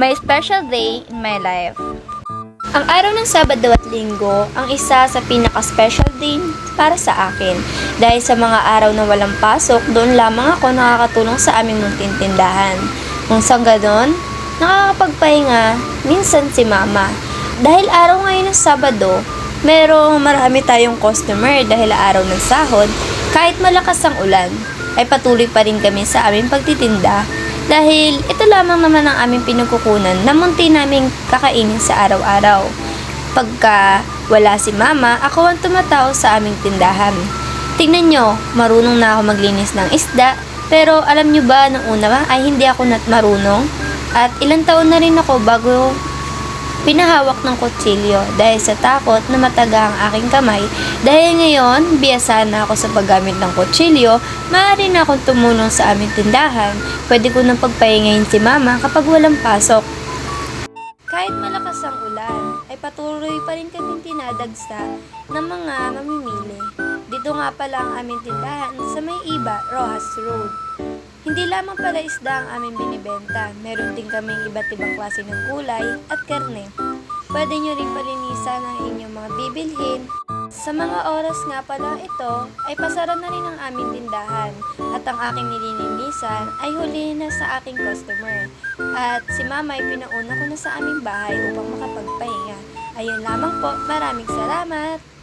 My special day in my life. Ang araw ng Sabado at Linggo ang isa sa pinaka-special day para sa akin. Dahil sa mga araw na walang pasok, doon lamang ako nakakatulong sa aming munting tindahan. Kung sa ganon, nakakapagpahinga minsan si Mama. Dahil araw ngayon ng Sabado, marami tayong customer dahil araw ng sahod, kahit malakas ang ulan, ay patuloy pa rin kami sa aming pagtitinda dahil ito lamang naman ang aming pinagkukunan na munti naming kakainin sa araw-araw. Pagka wala si Mama, ako ang tumatao sa aming tindahan. Tingnan nyo, marunong na ako maglinis ng isda, pero alam nyo ba, nung una ay hindi ako marunong at ilang taon na rin ako bago pinahawak ng kutsilyo dahil sa takot na mataga ang aking kamay. Dahil ngayon, biyasa na ako sa paggamit ng kutsilyo, maaari na akong tumulong sa aming tindahan. Pwede ko nang pagpahingahin si Mama kapag walang pasok. Kahit malakas ang ulan, ay patuloy pa rin kaming tinadagsa ng mga mamimili. Dito nga pala ang aming tindahan sa May Iba, Rojas Road. Hindi lamang pala isda ang aming binibenta, meron din kaming iba't ibang klase ng gulay at karne. Pwede nyo rin palinisan ang inyong mga bibilhin. Sa mga oras nga pala ito, ay pasara na rin ang aming tindahan at ang aking nililinisan ay huli na sa aking customer. At si Mama ay pinauna ko na sa aming bahay upang makapagpahinga. Ayun lamang po, maraming salamat!